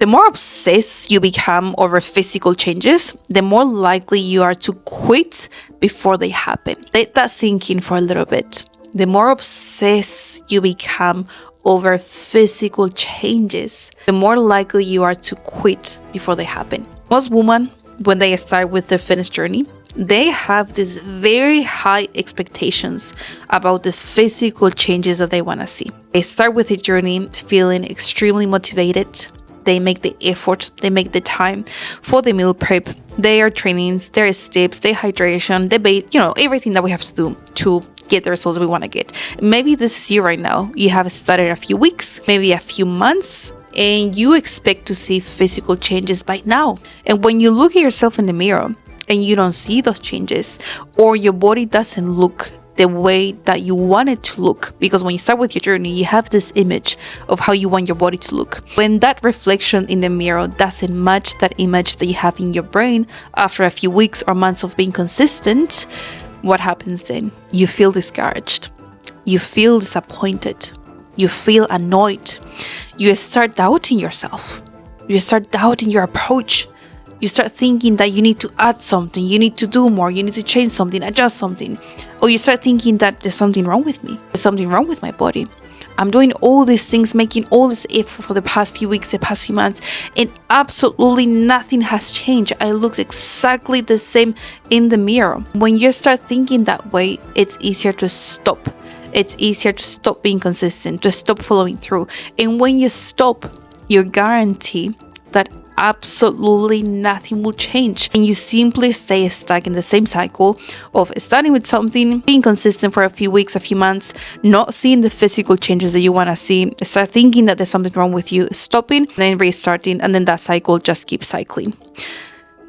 The more obsessed you become over physical changes, the more likely you are to quit before they happen. Let that sink in for a little bit. The more obsessed you become over physical changes, the more likely you are to quit before they happen. Most women, when they start with their fitness journey, they have these very high expectations about the physical changes that they want to see. They start with the journey feeling extremely motivated. They make the effort, they make the time for the meal prep, their trainings, their steps, their hydration, everything that we have to do to get the results we want to get. Maybe this is you right now. You have started a few weeks, maybe a few months, and you expect to see physical changes by now. And when you look at yourself in the mirror and you don't see those changes, or your body doesn't look the way that you want it to look, because when you start with your journey, you have this image of how you want your body to look. When that reflection in the mirror doesn't match that image that you have in your brain after a few weeks or months of being consistent, what happens then? You feel discouraged. You feel disappointed. You feel annoyed. You start doubting yourself. You start doubting your approach. You start thinking that you need to add something, you need to do more, you need to change something, adjust something. Or you start thinking that there's something wrong with me, there's something wrong with my body. I'm doing all these things, making all this effort for the past few weeks, the past few months, and absolutely nothing has changed. I look exactly the same in the mirror. When you start thinking that way, it's easier to stop. It's easier to stop being consistent, to stop following through. And when you stop, you guarantee that absolutely nothing will change, and you simply stay stuck in the same cycle of starting with something, being consistent for a few weeks, a few months, not seeing the physical changes that you want to see, start thinking that there's something wrong with you, stopping, then restarting, and then that cycle just keeps cycling.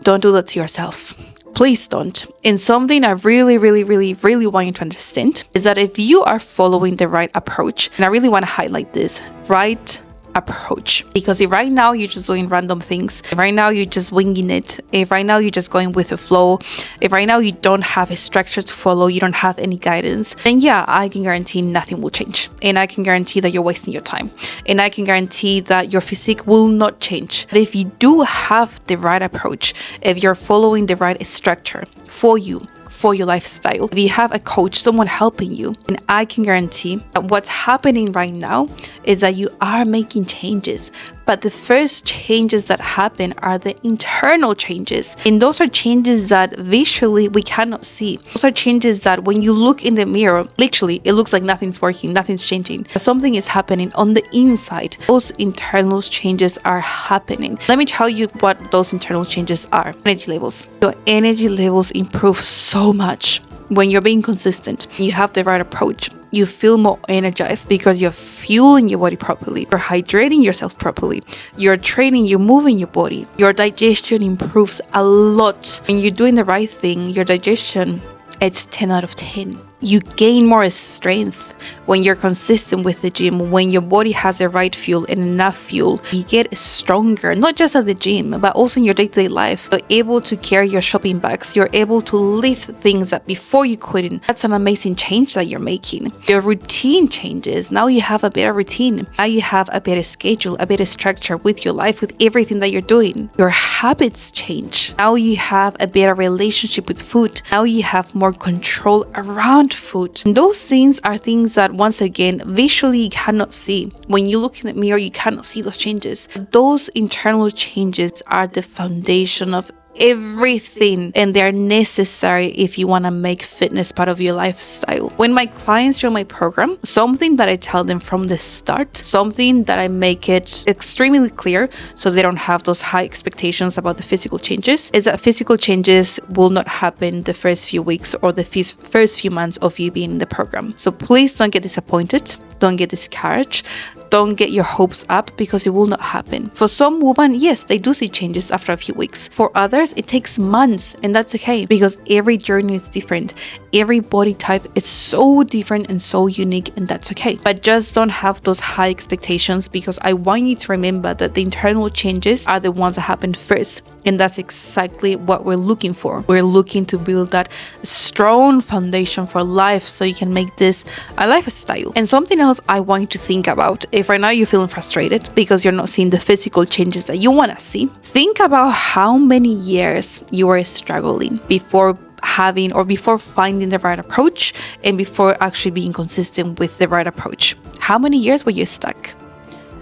Don't do that to yourself. Please don't. And something I really want you to understand is that if you are following the right approach, and I really want to highlight this, right approach, because if right now you're just doing random things, if right now you're just winging it, if right now you're just going with the flow, if right now you don't have a structure to follow, you don't have any guidance, then yeah, I can guarantee nothing will change, and I can guarantee that you're wasting your time, and I can guarantee that your physique will not change. But if you do have the right approach, if you're following the right structure for you, for your lifestyle, if you have a coach, someone helping you, and I can guarantee that what's happening right now is that you are making changes. But the first changes that happen are the internal changes. And those are changes that visually we cannot see. Those are changes that when you look in the mirror, literally, it looks like nothing's working, nothing's changing. Something is happening on the inside. Those internal changes are happening. Let me tell you what those internal changes are. Energy levels. Your energy levels improve so much when you're being consistent. You have the right approach. You feel more energized because you're fueling your body properly. You're hydrating yourself properly. You're training, you're moving your body. Your digestion improves a lot. When you're doing the right thing, your digestion, it's 10 out of 10. You gain more strength when you're consistent with the gym, when your body has the right fuel and enough fuel. You get stronger, not just at the gym, but also in your day-to-day life. You're able to carry your shopping bags. You're able to lift things that before you couldn't. That's an amazing change that you're making. Your routine changes. Now you have a better routine. Now you have a better schedule, a better structure with your life, with everything that you're doing. Your habits change. Now you have a better relationship with food. Now you have more control around food. And those things are things that, once again, visually you cannot see. When you look in the mirror, you cannot see those changes. Those internal changes are the foundation of everything, and they're necessary if you want to make fitness part of your lifestyle. When my clients join my program, something that I tell them from the start, something that I make it extremely clear so they don't have those high expectations about the physical changes, is that physical changes will not happen the first few weeks or the first few months of you being in the program. So please don't get disappointed. Don't get discouraged. Don't get your hopes up, because it will not happen. For some women, yes, they do see changes after a few weeks. For others, it takes months, and that's okay, because every journey is different. Every body type is so different and so unique, and that's okay. But just don't have those high expectations, because I want you to remember that the internal changes are the ones that happen first. And that's exactly what we're looking for. We're looking to build that strong foundation for life so you can make this a lifestyle. And something else I want you to think about If right now you're feeling frustrated because you're not seeing the physical changes that you want to see, think about how many years you were struggling before finding the right approach and before actually being consistent with the right approach. How many years were you stuck?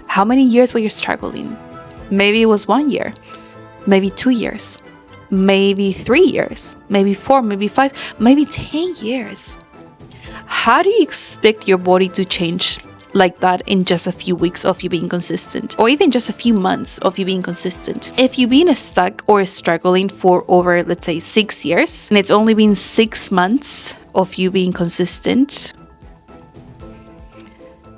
How many years were you struggling? Maybe it was 1 year, maybe 2 years, maybe 3 years, maybe 4, maybe 5, maybe 10 years. How do you expect your body to change like that in just a few weeks of you being consistent, or even just a few months of you being consistent? If you've been stuck or struggling for over, let's say, 6 years, and it's only been 6 months of you being consistent,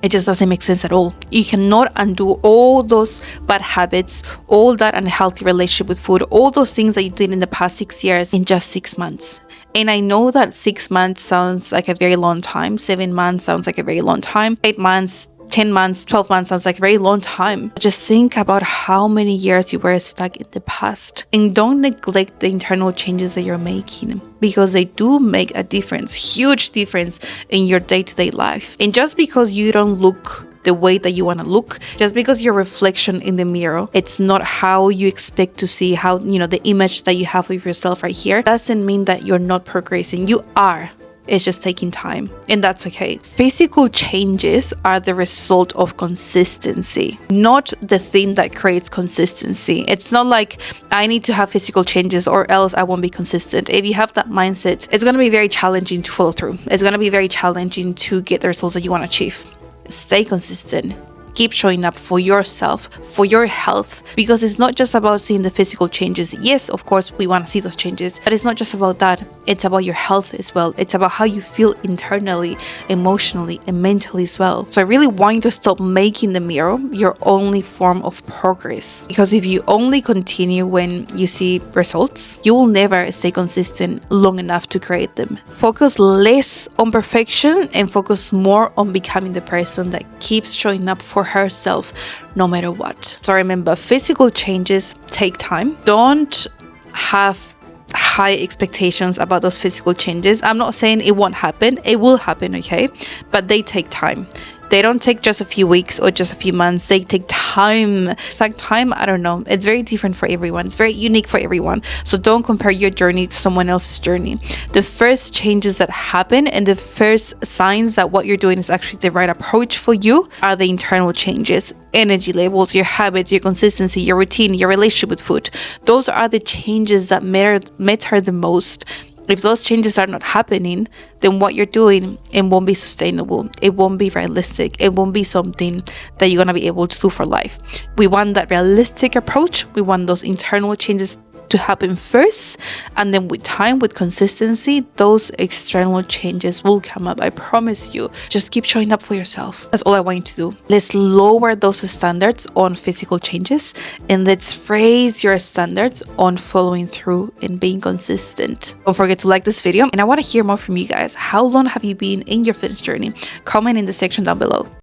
it just doesn't make sense at all. You cannot undo all those bad habits, all that unhealthy relationship with food, all those things that you did in the past 6 years in just 6 months. And I know that 6 months sounds like a very long time. 7 months sounds like a very long time. 8 months, 10 months, 12 months sounds like a very long time. Just think about how many years you were stuck in the past. And don't neglect the internal changes that you're making, because they do make a difference, huge difference in your day-to-day life. And just because you don't look the way that you want to look, just because your reflection in the mirror, it's not how you expect to see, how, the image that you have of yourself right here, doesn't mean that you're not progressing. You are. It's just taking time, and that's okay. Physical changes are the result of consistency, not the thing that creates consistency. It's not like I need to have physical changes or else I won't be consistent. If you have that mindset, it's going to be very challenging to follow through. It's going to be very challenging to get the results that you want to achieve. Stay consistent. Keep showing up for yourself, for your health, because it's not just about seeing the physical changes. Yes, of course, we want to see those changes, but it's not just about that. It's about your health as well. It's about how you feel internally, emotionally, and mentally as well. So I really want you to stop making the mirror your only form of progress, because if you only continue when you see results, you will never stay consistent long enough to create them. Focus less on perfection and focus more on becoming the person that keeps showing up for herself no matter what. So remember, physical changes take time. Don't have high expectations about those physical changes. I'm not saying it won't happen. It will happen, okay? But they take time. They don't take just a few weeks or just a few months. They take time. Exact time, I don't know. It's very different for everyone. It's very unique for everyone. So don't compare your journey to someone else's journey. The first changes that happen and the first signs that what you're doing is actually the right approach for you are the internal changes. Energy levels, your habits, your consistency, your routine, your relationship with food. Those are the changes that matter the most. If those changes are not happening, then what you're doing, it won't be sustainable. It won't be realistic. It won't be something that you're going to be able to do for life. We want that realistic approach. We want those internal changes to happen first, and then with time, with consistency, those external changes will come up. I promise you. Just keep showing up for yourself. That's all I want you to do. Let's lower those standards on physical changes, and let's raise your standards on following through and being consistent. Don't forget to like this video, and I want to hear more from you guys. How long have you been in your fitness journey? Comment in the section down below.